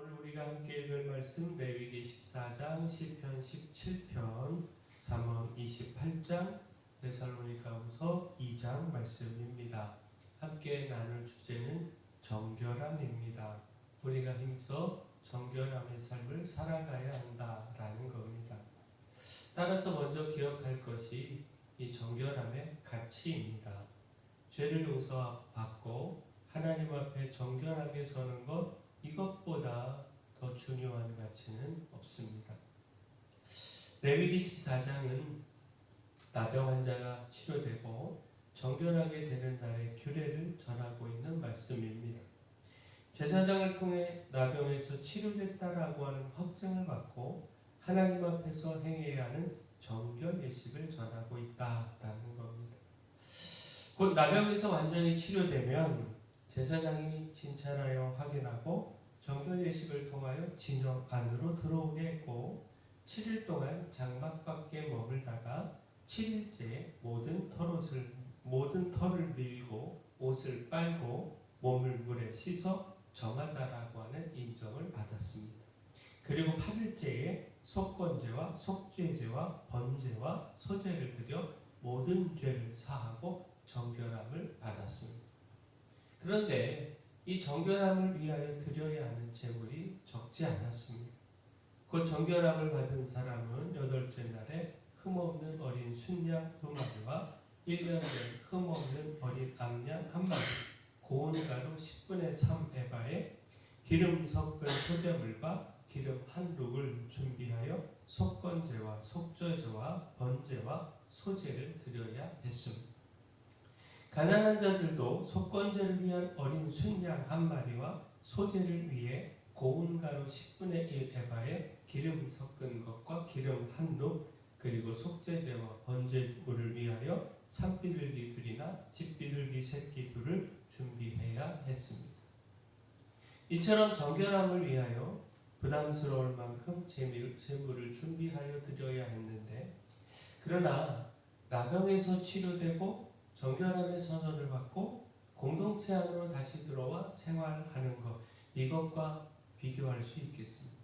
오늘 우리가 함께 읽을 말씀 레위기 14장, 시편 17편, 잠언 28장, 데살로니가후서 2장 말씀입니다. 함께 나눌 주제는 정결함입니다. 우리가 힘써 정결함의 삶을 살아가야 한다라는 겁니다. 따라서 먼저 기억할 것이 이 정결함의 가치입니다. 죄를 용서받고 하나님 앞에 정결하게 서는 것, 이것보다 더 중요한 가치는 없습니다. 레위기 14장은 나병 환자가 치료되고 정결하게 되는 날의 규례를 전하고 있는 말씀입니다. 제사장을 통해 나병에서 치료됐다라고 하는 확증을 받고 하나님 앞에서 행해야 하는 정결 예식을 전하고 있다라는 겁니다. 곧 나병에서 완전히 치료되면 제사장이 진찰하여 확인하고 정결 예식을 통하여 진영 안으로 들어오게 했고 7일 동안 장막 밖에 머물다가 7일째 모든 털을 밀고 옷을 빨고 몸을 물에 씻어 정하다라고 하는 인정을 받았습니다. 그리고 8일째에 속건제와 속죄제와 번제와 소제를 드려 모든 죄를 사하고 정결함을 받았습니다. 그런데 이 정결함을 위하여 드려야 하는 제물이 적지 않았습니다. 그 정결함을 받은 사람은 8째 날에 흠없는 어린 순양 2마리와 1년 된 흠없는 어린 암양 1마리, 고운 가루 10분의 3 에바에 기름 섞은 소제물과 기름 1룩을 준비하여 속건제와 속죄제와 번제와 소제를 드려야 했습니다. 가난한 자들도 속건제를 위한 어린 순양 1마리와 소제를 위해 고운 가루 10분의 1 에바에 기름 섞은 것과 기름 1룩, 그리고 속죄제와 번제물을 위하여 산비둘기 둘이나 집비둘기 새끼 둘을 준비해야 했습니다. 이처럼 정결함을 위하여 부담스러울 만큼 제물을 준비하여 드려야 했는데, 그러나 나병에서 치료되고 정결함의 선언을 받고 공동체 안으로 다시 들어와 생활하는 것, 이것과 비교할 수 있겠습니까?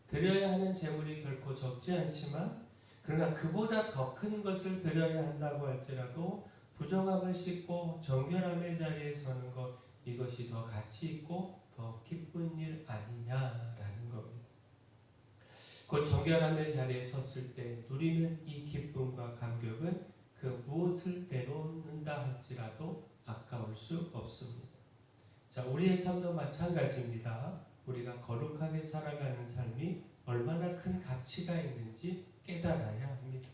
드려야 하는 제물이 결코 적지 않지만, 그러나 그보다 더 큰 것을 드려야 한다고 할지라도 부정함을 씻고 정결함의 자리에 서는 것, 이것이 더 가치 있고 더 기쁜 일 아니냐라는 겁니다. 곧 정결함의 자리에 섰을 때 누리는 이 기쁨과 감격은 그 무엇을 내놓는다 할지라도 아까울 수 없습니다. 자, 우리의 삶도 마찬가지입니다. 우리가 거룩하게 살아가는 삶이 얼마나 큰 가치가 있는지 깨달아야 합니다.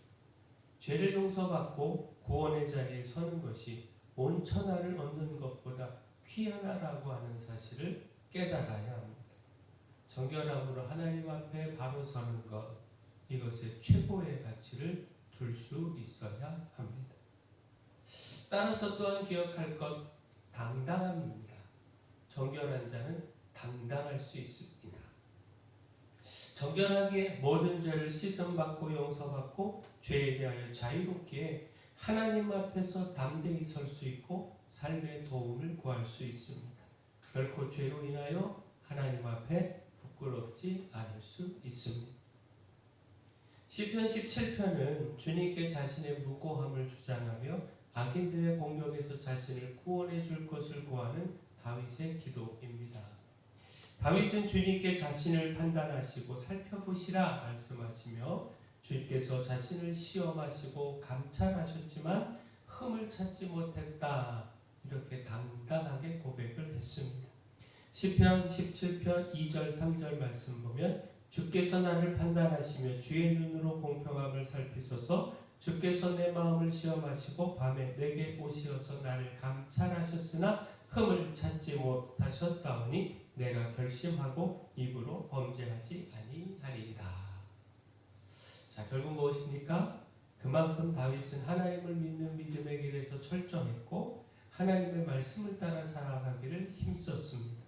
죄를 용서받고 구원의 자리에 서는 것이 온 천하를 얻는 것보다 귀하다라고 하는 사실을 깨달아야 합니다. 정결함으로 하나님 앞에 바로 서는 것, 이것의 최고의 가치를 둘 수 있어야 합니다. 따라서 또한 기억할 것, 당당함입니다. 정결한 자는 당당할 수 있습니다. 정결하게 모든 죄를 씻음받고 용서받고 죄에 대하여 자유롭게 하나님 앞에서 담대히 설 수 있고 삶의 도움을 구할 수 있습니다. 결코 죄로 인하여 하나님 앞에 부끄럽지 않을 수 있습니다. 시편 17편은 주님께 자신의 무고함을 주장하며 악인들의 공격에서 자신을 구원해 줄 것을 구하는 다윗의 기도입니다. 다윗은 주님께 자신을 판단하시고 살펴보시라 말씀하시며 주님께서 자신을 시험하시고 감찰하셨지만 흠을 찾지 못했다, 이렇게 당당하게 고백을 했습니다. 시편 17편 2절 3절 말씀 보면 주께서 나를 판단하시며 주의 눈으로 공평함을 살피소서. 주께서 내 마음을 시험하시고 밤에 내게 오시어서 나를 감찰하셨으나 흠을 찾지 못하셨사오니 내가 결심하고 입으로 범죄하지 아니하리이다. 자, 결국 무엇입니까? 그만큼 다윗은 하나님을 믿는 믿음의 길에서 철저했고 하나님의 말씀을 따라 살아가기를 힘썼습니다.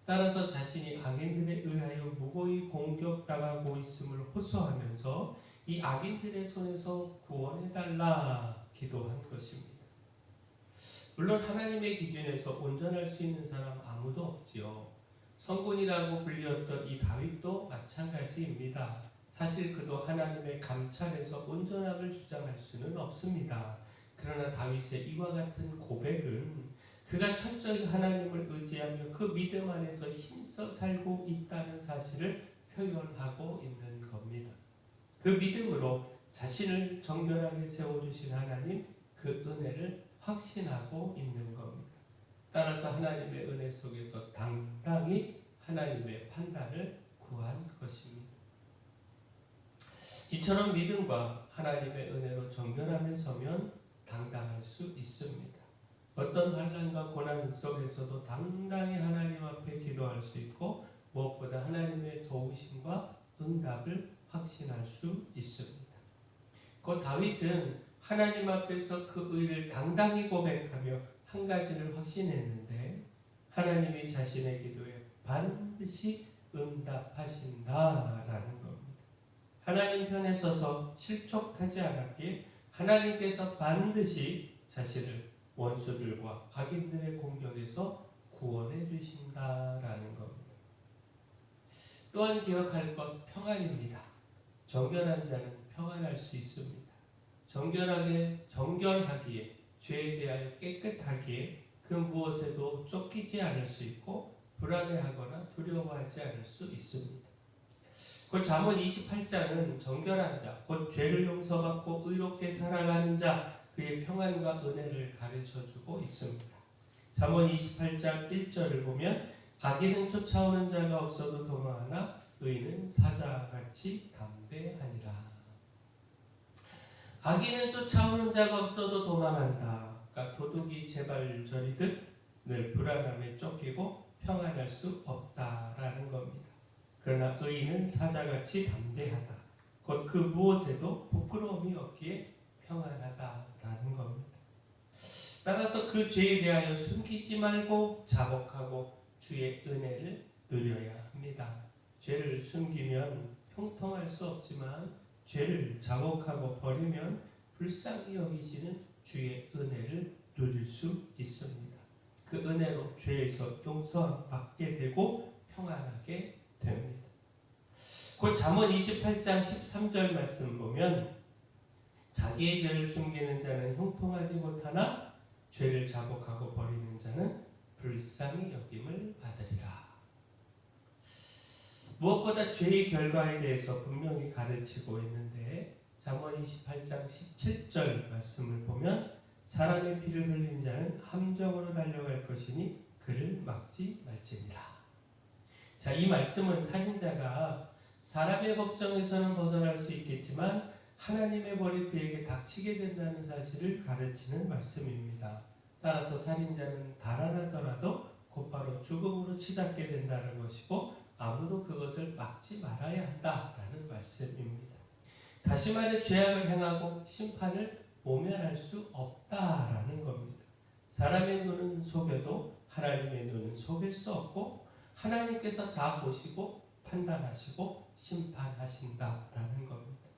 따라서 자신이 악인들에 의하여 무고히 공격당하고 있음을 호소하면서 이 악인들의 손에서 구원해달라 기도한 것입니다. 물론 하나님의 기준에서 온전할 수 있는 사람 아무도 없지요. 성군이라고 불렸던 이 다윗도 마찬가지입니다. 사실 그도 하나님의 감찰에서 온전함을 주장할 수는 없습니다. 그러나 다윗의 이와 같은 고백은 그가 철저히 하나님을 의지하며 그 믿음 안에서 힘써 살고 있다는 사실을 표현하고 있는 겁니다. 그 믿음으로 자신을 정결하게 세워주신 하나님, 그 은혜를 확신하고 있는 겁니다. 따라서 하나님의 은혜 속에서 당당히 하나님의 판단을 구한 것입니다. 이처럼 믿음과 하나님의 은혜로 정결함에 서면 당당할 수 있습니다. 어떤 환난과 고난 속에서도 당당히 하나님 앞에 기도할 수 있고 무엇보다 하나님의 도우심과 응답을 확신할 수 있습니다. 곧 다윗은 하나님 앞에서 그 의를 당당히 고백하며 한 가지를 확신했는데 하나님이 자신의 기도에 반드시 응답하신다라는 겁니다. 하나님 편에 서서 실족하지 않았기에 하나님께서 반드시 자신을 원수들과 악인들의 공격에서 구원해 주신다라는 겁니다. 또한 기억할 것 평안입니다. 정결한 자는 평안할 수 있습니다. 정결하기에 죄에 대하여 깨끗하기에 그 무엇에도 쫓기지 않을 수 있고 불안해하거나 두려워하지 않을 수 있습니다. 그 잠언 28장은 정결한 자, 곧 죄를 용서받고 의롭게 살아가는 자, 그의 평안과 은혜를 가르쳐주고 있습니다. 잠언 28장 1절을 보면 악인은 쫓아오는 자가 없어도 도망하나 의인은 사자같이 담대하니라. 악인은 쫓아오는 자가 없어도 도망한다. 그러니까 도둑이 재발절이듯 늘 불안함에 쫓기고 평안할 수 없다라는 겁니다. 그러나 의인은 사자같이 담대하다. 곧 그 무엇에도 부끄러움이 없기에 평안하다라는 겁니다. 따라서 그 죄에 대하여 숨기지 말고 자복하고 주의 은혜를 누려야 합니다. 죄를 숨기면 형통할 수 없지만 죄를 자복하고 버리면 불쌍히 여기시는 주의 은혜를 누릴 수 있습니다. 그 은혜로 죄에서 용서 받게 되고 평안하게 됩니다. 그 잠언 28장 13절 말씀 보면 자기의 죄를 숨기는 자는 형통하지 못하나 죄를 자복하고 버리는 자는 불쌍히 여김을 받으리라. 무엇보다 죄의 결과에 대해서 분명히 가르치고 있는데 잠언 28장 17절 말씀을 보면 사람의 피를 흘린 자는 함정으로 달려갈 것이니 그를 막지 말지니라. 자, 이 말씀은 살인자가 사람의 법정에서는 벗어날 수 있겠지만 하나님의 벌이 그에게 닥치게 된다는 사실을 가르치는 말씀입니다. 따라서 살인자는 달아나더라도 곧바로 죽음으로 치닫게 된다는 것이고 아무도 그것을 막지 말아야 한다라는 말씀입니다. 다시 말해 죄악을 행하고 심판을 모면할 수 없다라는 겁니다. 사람의 눈은 속여도 하나님의 눈은 속일 수 없고 하나님께서 다 보시고 판단하시고 심판하신다라는 겁니다.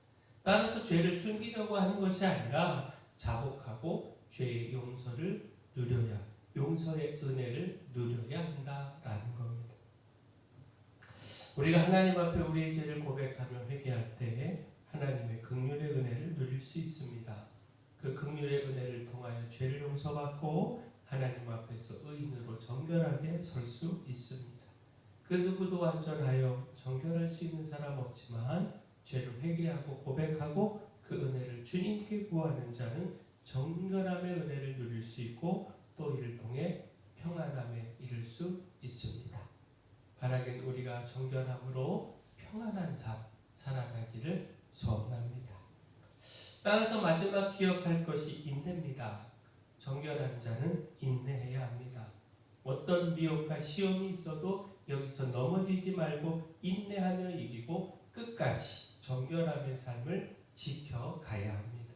따라서 죄를 숨기려고 하는 것이 아니라 자복하고 죄의 용서를 누려야, 용서의 은혜를 누려야 한다라는 겁니다. 우리가 하나님 앞에 우리의 죄를 고백하며 회개할 때 하나님의 긍휼의 은혜를 누릴 수 있습니다. 그 긍휼의 은혜를 통하여 죄를 용서받고 하나님 앞에서 의인으로 정결하게 설 수 있습니다. 그 누구도 완전하여 정결할 수 있는 사람 없지만 죄를 회개하고 고백하고 그 은혜를 주님께 구하는 자는 정결함의 은혜를 누릴 수 있고 또 이를 통해 평안함에 이를 수 있습니다. 바라긴 우리가 정결함으로 평안한 삶 살아가기를 소원합니다. 따라서 마지막 기억할 것이 인내입니다. 정결한 자는 인내해야 합니다. 어떤 미혹과 시험이 있어도 여기서 넘어지지 말고 인내하며 이기고 끝까지 정결함의 삶을 지켜가야 합니다.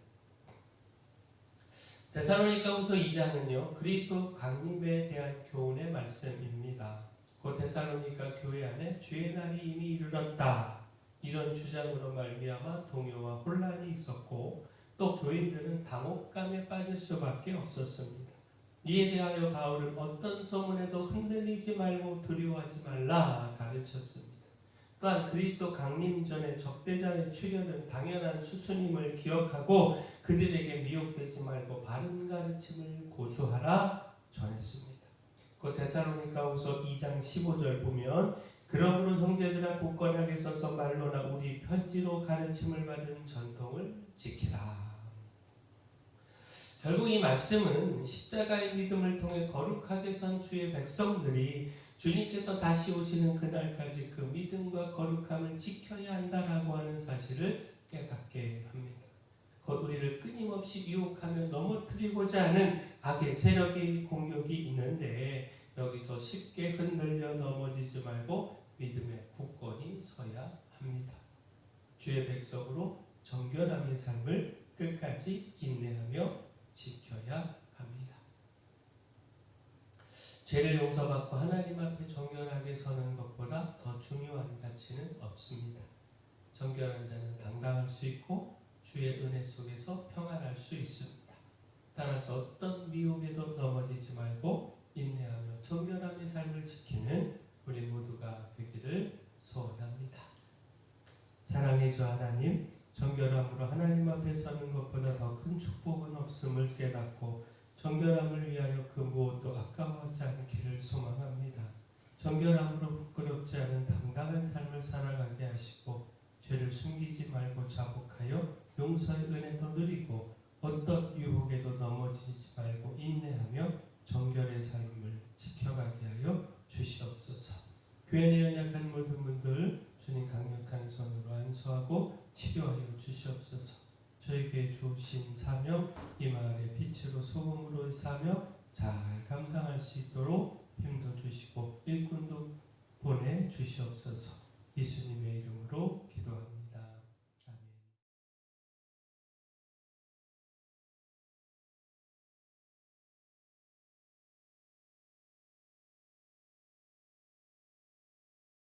데살로니가후서 2장은요 그리스도 강림에 대한 교훈의 말씀입니다. 그 데살로니가 교회 안에 주의 날이 이미 이르렀다 이런 주장으로 말미암아 동요와 혼란이 있었고 또 교인들은 당혹감에 빠질 수밖에 없었습니다. 이에 대하여 바울은 어떤 소문에도 흔들리지 말고 두려워하지 말라 가르쳤습니다. 또한 그리스도 강림 전에 적대자의 출현은 당연한 수순임을 기억하고 그들에게 미혹되지 말고 바른 가르침을 고수하라 전했습니다. 그 데살로니가후서 2장 15절 보면 그러므로 형제들아 굳건하게 서서 말로나 우리 편지로 가르침을 받은 전통을 지키라. 결국 이 말씀은 십자가의 믿음을 통해 거룩하게 선 주의 백성들이 주님께서 다시 오시는 그날까지 그 믿음과 거룩함을 지켜야 한다라고 하는 사실을 깨닫게 합니다. 곧 우리를 끊임없이 유혹하며 넘어뜨리고자 하는 악의 세력의 공격이 있는데 여기서 쉽게 흔들려 넘어지지 말고 믿음에 굳건히 서야 합니다. 주의 백성으로 정결함의 삶을 끝까지 인내하며 지켜야 합니다. 죄를 용서받고 하나님 앞에 정결하게 서는 것보다 더 중요한 가치는 없습니다. 정결한 자는 당당할 수 있고 주의 은혜 속에서 평안할 수 있습니다. 따라서 어떤 미혹에도 넘어지지 말고 인내하며 정결함의 삶을 지키는 우리 모두가 되기를 소원합니다. 사랑의 주 하나님, 정결함으로 하나님 앞에 서는 것보다 더 큰 축복은 없음을 깨닫고 정결함을 위하여 그 무엇도 아까워하지 않기를 소망합니다. 정결함으로 부끄럽지 않은 당당한 삶을 살아가게 하시고 죄를 숨기지 말고 자복하여 용서의 은혜도 누리고 어떤 유혹에도 넘어지지 말고 인내하며 정결의 삶을 지켜가게 하여 주시옵소서. 교회 내 연약한 모든 분들 주님 강력한 손으로 안수하고 치료하여 주시옵소서. 저희에게 주신 사명 이 마을의 빛으로 소금으로 사명 잘 감당할 수 있도록 힘도 주시고 일꾼도 보내 주시옵소서. 예수님의 이름으로